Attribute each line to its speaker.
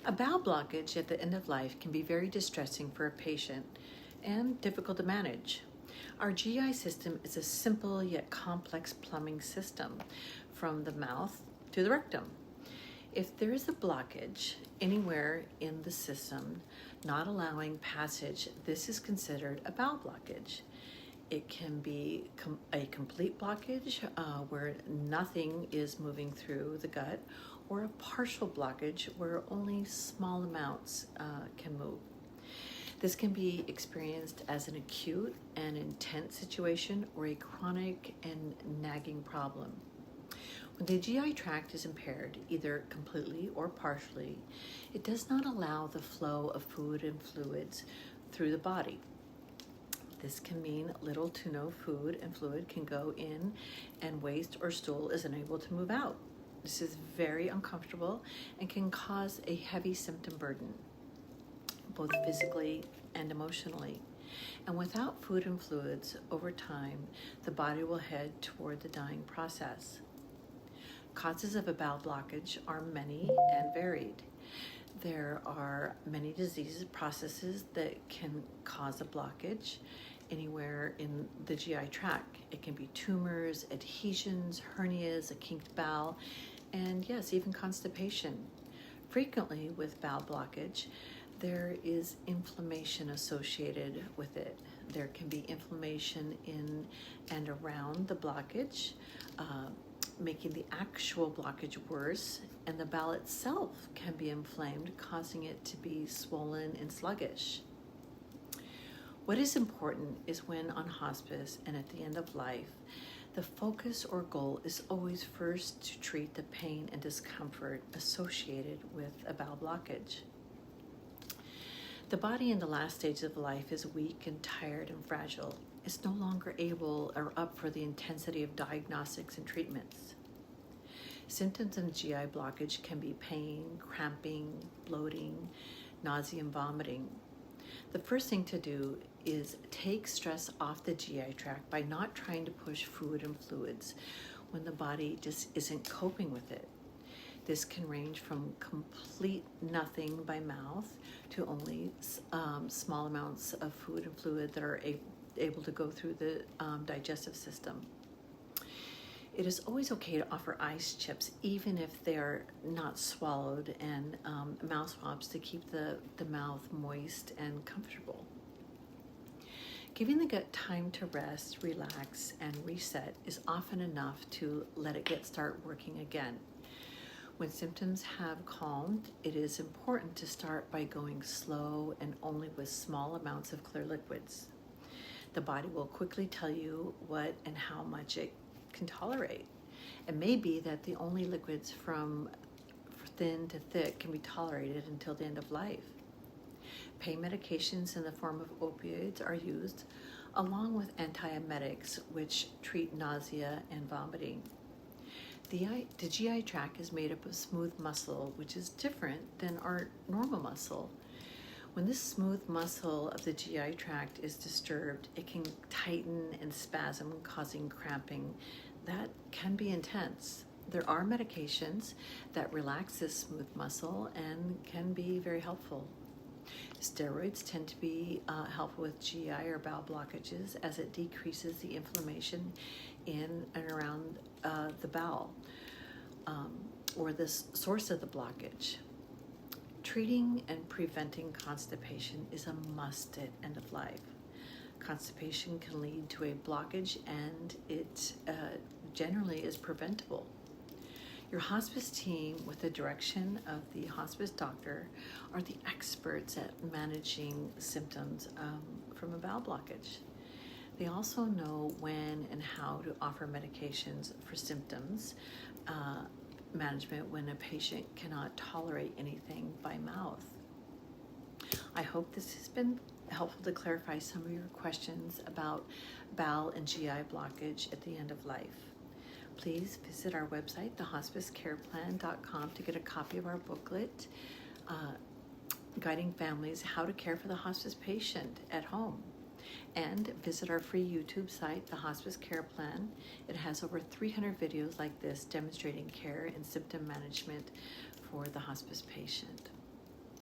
Speaker 1: A bowel blockage at the end of life can be very distressing for a patient and difficult to manage. Our GI system is a simple yet complex plumbing system from the mouth to the rectum. If there is a blockage anywhere in the system not allowing passage, this is considered a bowel blockage. It can be a complete blockage where nothing is moving through the gut, or a partial blockage where only small amounts can move. This can be experienced as an acute and intense situation or a chronic and nagging problem. When the GI tract is impaired, either completely or partially, it does not allow the flow of food and fluids through the body. This can mean little to no food and fluid can go in, and waste or stool is unable to move out. This is very uncomfortable and can cause a heavy symptom burden, both physically and emotionally. And without food and fluids, over time, the body will head toward the dying process. Causes of a bowel blockage are many and varied. There are many disease processes that can cause a blockage anywhere in the GI tract. It can be tumors, adhesions, hernias, a kinked bowel, and yes, even constipation. Frequently with bowel blockage, there is inflammation associated with it. There can be inflammation in and around the blockage, making the actual blockage worse, and the bowel itself can be inflamed, causing it to be swollen and sluggish. What is important is when on hospice and at the end of life, the focus or goal is always first to treat the pain and discomfort associated with a bowel blockage. The body in the last stage of life is weak and tired and fragile. It's no longer able or up for the intensity of diagnostics and treatments. Symptoms of GI blockage can be pain, cramping, bloating, nausea, and vomiting. The first thing to do is take stress off the GI tract by not trying to push food and fluids when the body just isn't coping with it. This can range from complete nothing by mouth to only small amounts of food and fluid that are able to go through the digestive system. It is always okay to offer ice chips, even if they are not swallowed, and mouth swabs to keep the mouth moist and comfortable. Giving the gut time to rest, relax, and reset is often enough to let it start working again. When symptoms have calmed, it is important to start by going slow and only with small amounts of clear liquids. The body will quickly tell you what and how much it can tolerate. It may be that the only liquids from thin to thick can be tolerated until the end of life. Pain medications in the form of opioids are used, along with antiemetics, which treat nausea and vomiting. The GI tract is made up of smooth muscle, which is different than our normal muscle. When this smooth muscle of the GI tract is disturbed, it can tighten and spasm, causing cramping. That can be intense. There are medications that relax this smooth muscle and can be very helpful. Steroids tend to be helpful with GI or bowel blockages, as it decreases the inflammation in and around the bowel or the source of the blockage. Treating and preventing constipation is a must at end of life. Constipation can lead to a blockage, and it generally is preventable. Your hospice team, with the direction of the hospice doctor, are the experts at managing symptoms from a bowel blockage. They also know when and how to offer medications for symptoms management when a patient cannot tolerate anything by mouth. I hope this has been helpful to clarify some of your questions about bowel and GI blockage at the end of life. Please visit our website, thehospicecareplan.com, to get a copy of our booklet, guiding families how to care for the hospice patient at home. And visit our free YouTube site, The Hospice Care Plan. It has over 300 videos like this demonstrating care and symptom management for the hospice patient.